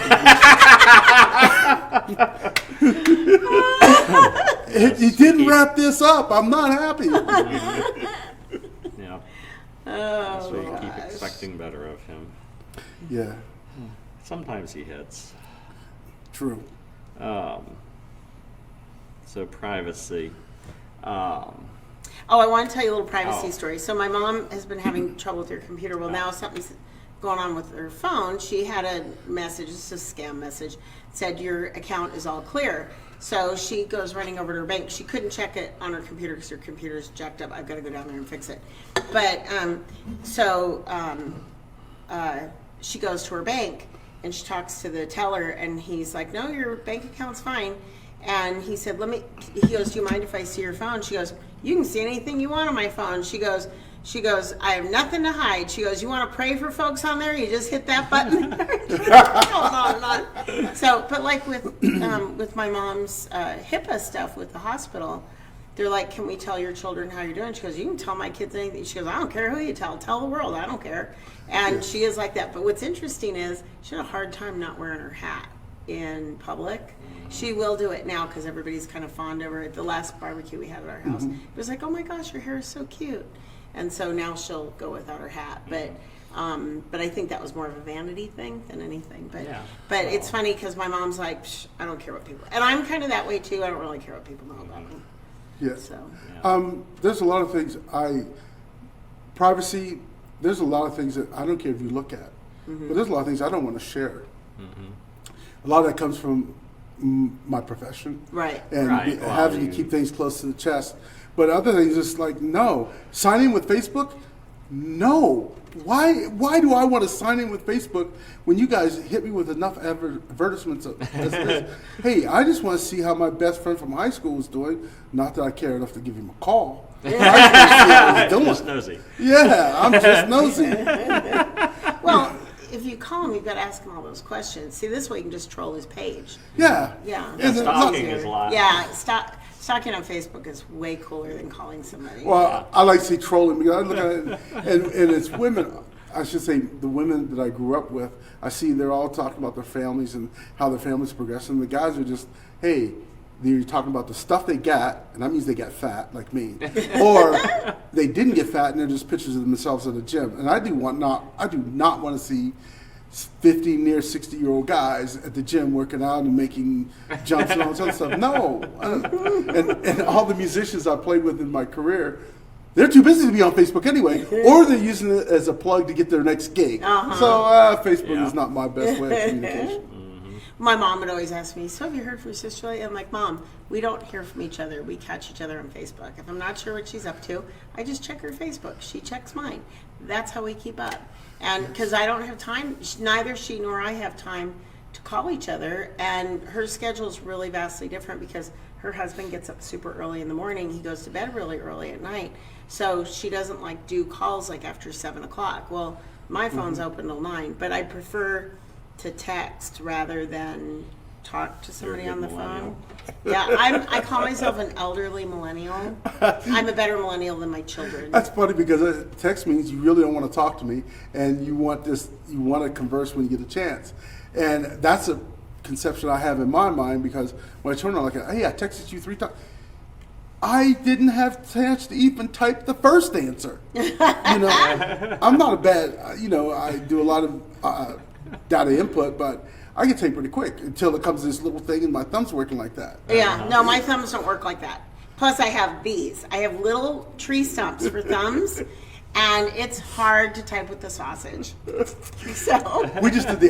He didn't wrap this up. I'm not happy. Yeah. Oh, So you keep gosh. expecting better of him. Yeah, Sometimes he hits. true. So privacy. Oh, I want to tell you a little privacy Oh. story. So my mom has been having trouble with her computer. Well, now something's going on with her phone. She had a message, it's a scam message, said your account is all clear. So she goes running over to her bank. She couldn't check it on her computer because her computer's jacked up. I've got to go down there and fix it. But she goes to her bank and she talks to the teller, and he's like, "No, your bank account's fine." And he said, he goes, "Do you mind if I see your phone?" She goes, "You can see anything you want on my phone." She goes, "I have nothing to hide." She goes, "You want to pray for folks on there? You just hit that button." on. So, but like with my mom's HIPAA stuff with the hospital, they're like, "Can we tell your children how you're doing?" She goes, "You can tell my kids anything." She goes, "I don't care who you tell the world, I don't care." And she is like that. But what's interesting is she had a hard time not wearing her hat in public. She will do it now because everybody's kind of fond of her. At the last barbecue we had at our house, it was like, "Oh my gosh, your hair is so cute." And so now she'll go without her hat. But I think that was more of a vanity thing than anything. But Yeah. but it's funny because my mom's like, "Psh, I don't care what people," and I'm kind of that way too. I don't really care what people know about me. Yes. So There's a lot of things privacy. There's a lot of things that I don't care if you look at, but there's a lot of things I don't want to share. A lot of that comes from my profession, right. and Right. Well, having you- to keep things close to the chest. But other things, it's like, no. Signing with Facebook? No. Why do I want to sign in with Facebook when you guys hit me with enough advertisements as this? Hey, I just want to see how my best friend from high school is doing. Not that I care enough to give him a call. I just want to see how he's doing. Just nosy. Yeah, I'm just nosy. Well, if you call him, you've got to ask him all those questions. See, this way you can just troll his page. Yeah. Yeah. And then- Stalking is a lot. Yeah, stalking on Facebook is way cooler than calling somebody. Well, I like to see trolling because I look at it, and it's women. I should say the women that I grew up with. I see they're all talking about their families and how their families progress, and the guys are just, hey, they're talking about the stuff they got, and that means they got fat like me, or they didn't get fat, and they're just pictures of themselves at the gym. And I do not want to see 50, near 60-year-old guys at the gym working out and making jumps and all this other stuff. No. And all the musicians I played with in my career, they're too busy to be on Facebook anyway, or they're using it as a plug to get their next gig. So Facebook Yeah. is not my best way of communication. My mom would always ask me, "So have you heard from your sister lately?" I'm like, "Mom, we don't hear from each other. We catch each other on Facebook. If I'm not sure what she's up to, I just check her Facebook. She checks mine. That's how we keep up." And because I don't have time, neither she nor I have time to call each other. And her schedule is really vastly different because her husband gets up super early in the morning. He goes to bed really early at night. So she doesn't like do calls like after 7 o'clock. Well, my phone's open till 9, but I prefer to text rather than talk to somebody You're a on the good phone. millennial. Yeah, I call myself an elderly millennial. I'm a better millennial than my children. That's funny because text means you really don't want to talk to me, and you want to converse when you get a chance, and that's a conception I have in my mind because my children are like, hey, I texted you 3 times. I didn't have a chance to even type the first answer. I'm not a bad, I do a lot of data input, but I can type pretty quick until it comes to this little thing and my thumb's working like that. Yeah, no, my thumbs don't work like that. Plus, I have these. I have little tree stumps for thumbs, and it's hard to type with the sausage. So We just did the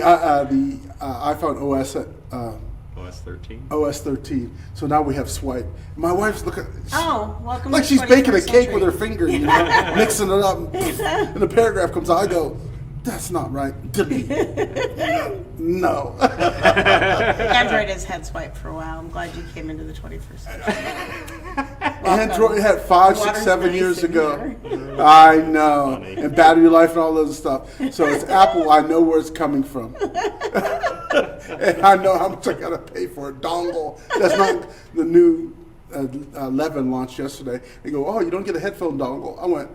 iPhone OS 13. OS 13, so now we have swipe. My wife's looking. oh, welcome. Like to she's baking a 21st cake with her century. finger, mixing it up, and a paragraph comes out. I go, that's not right. Delete. No. Android has had swipe for a while. I'm glad you came into the 21st century. Android had 5, 6, Water's 7 nice years in ago. here. I know. Funny. And battery life and all those stuff. So it's Apple. I know where it's coming from. And I know how much I got to pay for a dongle. That's not the new 11 launched yesterday. They go, oh, you don't get a headphone dongle. I went,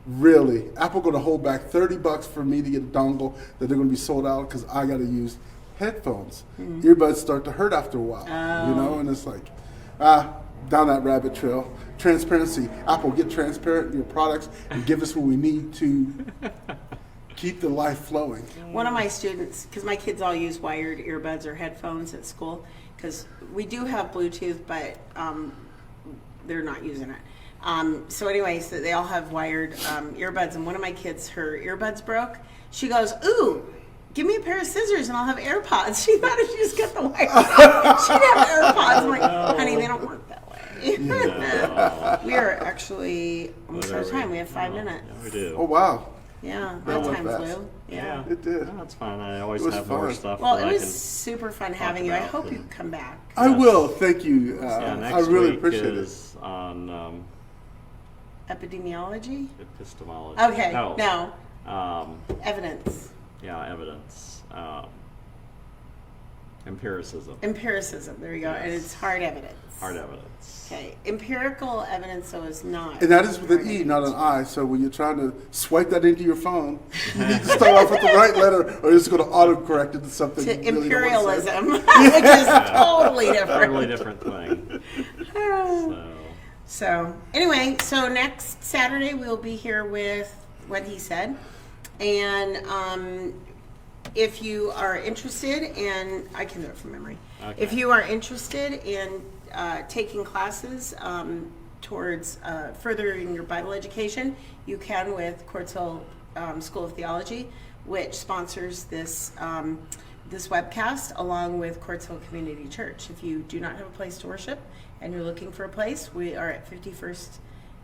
really? Apple going to hold back $30 for me to get a dongle that they're going to be sold out because I got to use headphones. Earbuds start to hurt after a while, and it's like, down that rabbit trail. Transparency. Apple, get transparent in your products and give us what we need to keep the life flowing. One of my students, because my kids all use wired earbuds or headphones at school, because we do have Bluetooth, but they're not using it. So anyway, so they all have wired earbuds, and one of my kids, her earbuds broke. She goes, ooh, give me a pair of scissors and I'll have AirPods. She thought if she just got the wire, she'd have AirPods. I'm like, honey, they don't work that way. No. We are actually almost out of time. We have 5 Oh, minutes. Yeah, we do. Oh, wow. Yeah, That that went time fast. flew. Yeah. It did. No, that's fine. I always It was have more fun. stuff Well, that it I was can. super fun having you. I about hope and- you come back. I Yes. will. Thank you. Yeah, next I really week appreciate it. is on Epidemiology? epistemology. Okay, No. no. Evidence. Yeah, evidence. Empiricism. Empiricism. There you go. And Yes. it's hard evidence. Hard evidence. Okay. Empirical evidence, though, is not. And that is with an hard E, not an evidence. I. So when you're trying to swipe that into your phone, you need to start off with the right letter, or it's going to autocorrect it to something. To you really don't want to say. imperialism, which is totally different. Totally different thing. So, So, anyway, so next Saturday we'll be here with What He Said. And if you are interested in, I can do it from memory. Okay. If you are interested in taking classes towards furthering your Bible education, you can with Quartz Hill School of Theology, which sponsors this this webcast along with Quartz Hill Community Church. If you do not have a place to worship and you're looking for a place, we are at 51st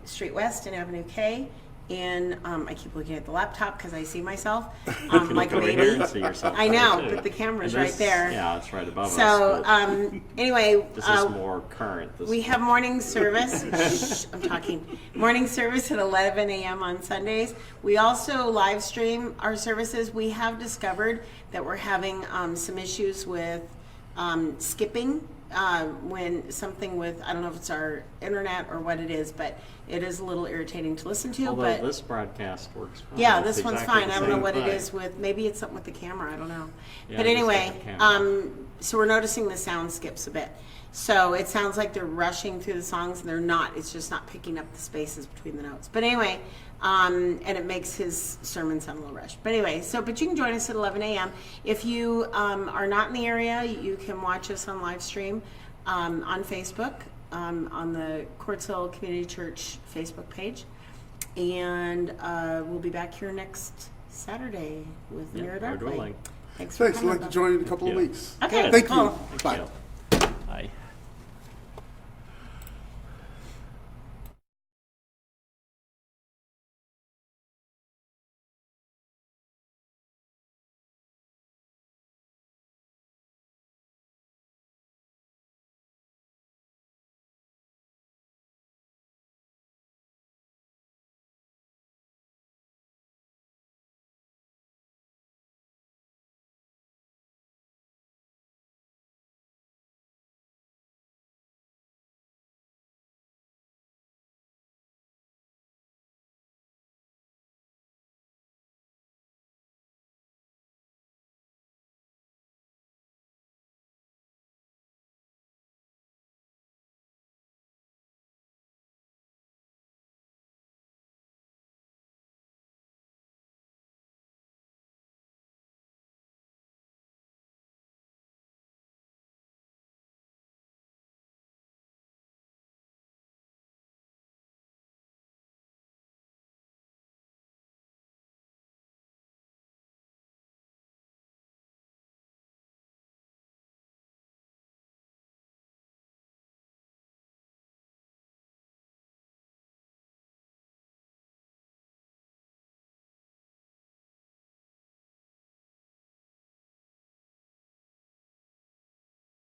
Street West and Avenue K. And I keep looking at the laptop because I see myself like a look over baby. here and see yourself I there, know, too. but the camera's And right this- there. Yeah, it's right above So us. but anyway, this is more current. This we have morning service. Shh, I'm talking. Morning service at 11 a.m. on Sundays. We also live stream our services. We have discovered that we're having some issues with skipping when something with, I don't know if it's our internet or what it is, but it is a little irritating to listen to. Although but this broadcast works fine. yeah, It's this one's exactly fine. the I don't know same what it thing. is with, maybe it's something with the camera. I don't know. Yeah, But just anyway, different camera. so we're noticing the sound skips a bit. So it sounds like they're rushing through the songs, and they're not. It's just not picking up the spaces between the notes. But anyway, and it makes his sermon sound a little rushed. But anyway, but you can join us at 11 a.m. If you are not in the area, you can watch us on live stream on Facebook, on the Quartz Hill Community Church Facebook page. And we'll be back here next Saturday with Yeah, Mirror our Darkly. dueling. Thanks for Thanks. I'd coming. like to join you in a couple of Thank you. weeks. Okay, Thank cool. you. Thank Bye. you.